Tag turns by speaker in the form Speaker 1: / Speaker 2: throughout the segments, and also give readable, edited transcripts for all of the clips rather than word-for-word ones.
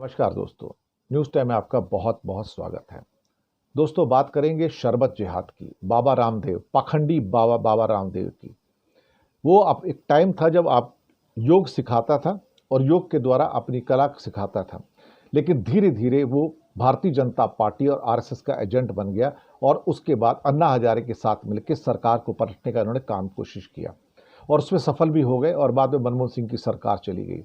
Speaker 1: नमस्कार दोस्तों, news time में आपका बहुत बहुत स्वागत है। दोस्तों, बात करेंगे शरबत जिहाद की, बाबा रामदेव, पाखंडी बाबा रामदेव की। वो अब एक टाइम था जब आप योग सिखाता था और योग के द्वारा अपनी कला सिखाता था, लेकिन धीरे धीरे वो भारतीय जनता पार्टी और आरएसएस का एजेंट बन गया और उसके बाद अन्ना हजारे के साथ मिलकर सरकार को पलटने का इन्होंने कोशिश किया और उसमें सफल भी हो गए और बाद में मनमोहन सिंह की सरकार चली गई।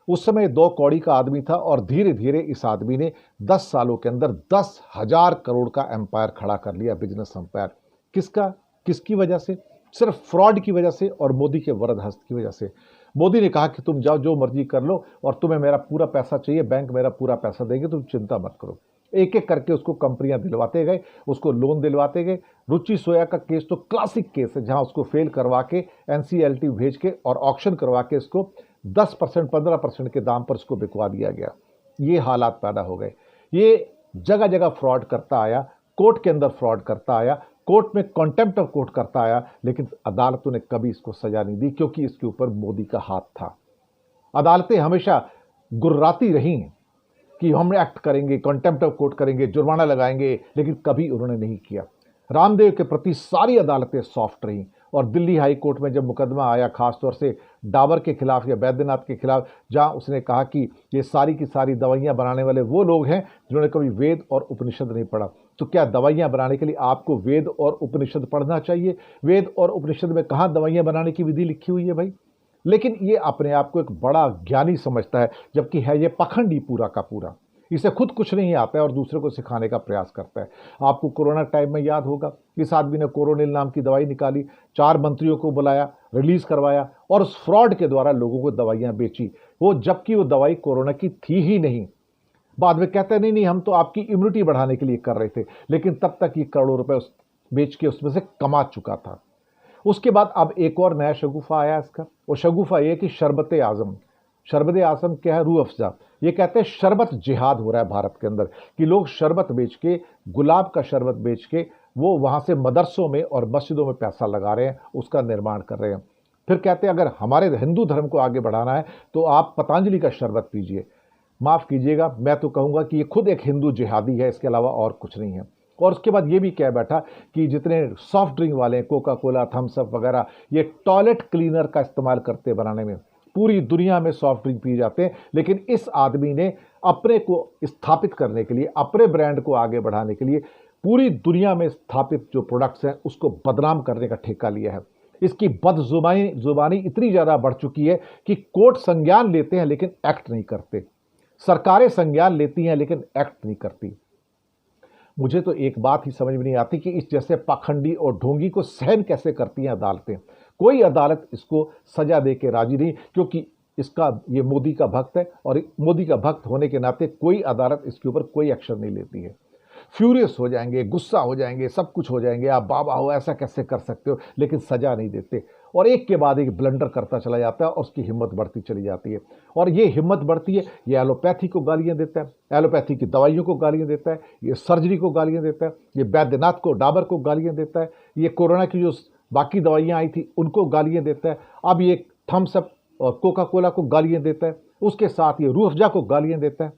Speaker 1: उस समय 2 कौड़ी का आदमी था और धीरे धीरे इस आदमी ने 10 सालों के अंदर 10,000 करोड़ का एम्पायर खड़ा कर लिया, बिजनेस एम्पायर। किसका, किसकी वजह से? सिर्फ फ्रॉड की वजह से और मोदी के वरद हस्त की वजह से। मोदी ने कहा कि तुम जाओ, जो मर्जी कर लो और तुम्हें मेरा पूरा पैसा चाहिए, बैंक मेरा पूरा पैसा देंगे, तुम चिंता मत करो। एक एक करके उसको कंपनियां दिलवाते गए, उसको लोन दिलवाते गए। रुचि सोया का केस तो क्लासिक केस है, जहां उसको फेल करवा के एनसीएलटी भेज के और ऑक्शन करवा के इसको 10% 15% के दाम पर उसको बिकवा दिया गया। ये हालात पैदा हो गए। ये जगह जगह फ्रॉड करता आया, कोर्ट के अंदर फ्रॉड करता आया, कोर्ट में कॉन्टेम्प्ट ऑफ कोर्ट करता आया, लेकिन अदालतों ने कभी इसको सजा नहीं दी क्योंकि इसके ऊपर मोदी का हाथ था। अदालतें हमेशा गुर्राती रही कि हम एक्ट करेंगे, कॉन्टेम्प्ट ऑफ कोर्ट करेंगे, जुर्माना लगाएंगे, लेकिन कभी उन्होंने नहीं किया। रामदेव के प्रति सारी अदालतें सॉफ्ट रहीं और दिल्ली हाई कोर्ट में जब मुकदमा आया, खासतौर से डाबर के खिलाफ या बैद्यनाथ के खिलाफ, जहां उसने कहा कि ये सारी की सारी दवाइयां बनाने वाले वो लोग हैं जिन्होंने कभी वेद और उपनिषद नहीं पढ़ा। तो क्या दवाइयां बनाने के लिए आपको वेद और उपनिषद पढ़ना चाहिए? वेद और उपनिषद में कहाँ दवाइयां बनाने की विधि लिखी हुई है भाई? लेकिन ये अपने आप को एक बड़ा ज्ञानी समझता है, जबकि है ये पाखंडी पूरा का पूरा। इसे खुद कुछ नहीं आता है और दूसरे को सिखाने का प्रयास करता है। आपको कोरोना टाइम में याद होगा, इस आदमी ने कोरोनिल नाम की दवाई निकाली, 4 मंत्रियों को बुलाया, रिलीज करवाया और उस फ्रॉड के द्वारा लोगों को दवाइयां बेची, वो जबकि वो दवाई कोरोना की थी ही नहीं। बाद में कहते हैं नहीं नहीं, हम तो आपकी इम्यूनिटी बढ़ाने के लिए कर रहे थे, लेकिन तब तक ये करोड़ों रुपए बेच के उसमें से कमा चुका था। उसके बाद अब एक और नया शगुफा आया इसका। वो शगुफा ये कि शरबत आजम, शरबत आजम क्या है? रूह अफ़ज़ा। ये कहते हैं शरबत जिहाद हो रहा है भारत के अंदर, कि लोग शरबत बेच के, गुलाब का शरबत बेच के वो वहाँ से मदरसों में और मस्जिदों में पैसा लगा रहे हैं, उसका निर्माण कर रहे हैं। फिर कहते हैं अगर हमारे हिंदू धर्म को आगे बढ़ाना है तो आप पतंजलि का शरबत पीजिए। माफ़ कीजिएगा, मैं तो कहूँगा कि ये खुद एक हिंदू जिहादी है, इसके अलावा और कुछ नहीं है। और उसके बाद ये भी कह बैठा कि जितने सॉफ्ट ड्रिंक वाले हैं, कोका कोला, थम्स अप वगैरह, ये टॉयलेट क्लीनर का इस्तेमाल करते बनाने में। पूरी दुनिया में सॉफ्ट ड्रिंक पी जाते हैं, लेकिन इस आदमी ने अपने को स्थापित करने के लिए, अपने ब्रांड को आगे बढ़ाने के लिए पूरी दुनिया में स्थापित जो प्रोडक्ट्स हैं उसको बदनाम करने का ठेका लिया है। इसकी बदजुबानी इतनी ज़्यादा बढ़ चुकी है कि कोर्ट संज्ञान लेते हैं लेकिन एक्ट नहीं करते, सरकारें संज्ञान लेती हैं लेकिन एक्ट नहीं करती। मुझे तो एक बात ही समझ में नहीं आती कि इस जैसे पाखंडी और ढोंगी को सहन कैसे करती हैं अदालतें। कोई अदालत इसको सजा दे के राजी नहीं, क्योंकि ये मोदी का भक्त है और मोदी का भक्त होने के नाते कोई अदालत इसके ऊपर कोई एक्शन नहीं लेती है। फ्यूरियस हो जाएंगे, गुस्सा हो जाएंगे, सब कुछ हो जाएंगे, आप बाबा हो, ऐसा कैसे कर सकते हो, लेकिन सजा नहीं देते और एक के बाद एक ब्लंडर करता चला जाता है और उसकी हिम्मत बढ़ती चली जाती है। और ये हिम्मत बढ़ती है, ये एलोपैथी को गालियां देता है, एलोपैथी की दवाइयों को गालियां देता है, ये सर्जरी को गालियां देता है, ये बैद्यनाथ को, डाबर को गालियां देता है, ये कोरोना की जो बाकी दवाइयां आई थी उनको गालियां देता है, अब ये थम्स अप और कोका कोला को गालियां देता है, उसके साथ ये रूह अफ़ज़ा को गालियां देता है।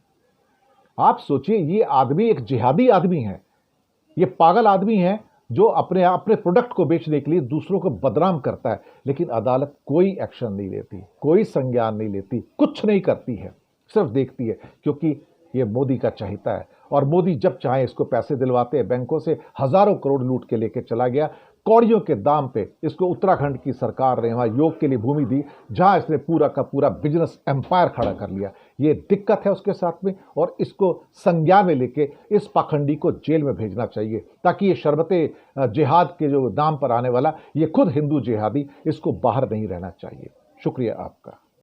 Speaker 1: आप सोचिए, ये आदमी एक जिहादी आदमी है, ये पागल आदमी है जो अपने प्रोडक्ट को बेचने के लिए दूसरों को बदनाम करता है, लेकिन अदालत कोई एक्शन नहीं लेती, कोई संज्ञान नहीं लेती, कुछ नहीं करती है, सिर्फ देखती है, क्योंकि ये मोदी का चाहता है और मोदी जब चाहे इसको पैसे दिलवाते हैं बैंकों से। हजारों करोड़ लूट के लेके चला गया, कौड़ियों के दाम पे इसको उत्तराखंड की सरकार ने वहां योग के लिए भूमि दी, जहां इसने पूरा का पूरा बिजनेस एम्पायर खड़ा कर लिया। ये दिक्कत है उसके साथ में और इसको संज्ञान में लेके इस पाखंडी को जेल में भेजना चाहिए, ताकि ये शरबते जिहाद के जो नाम पर आने वाला ये खुद हिंदू जिहादी, इसको बाहर नहीं रहना चाहिए। शुक्रिया आपका।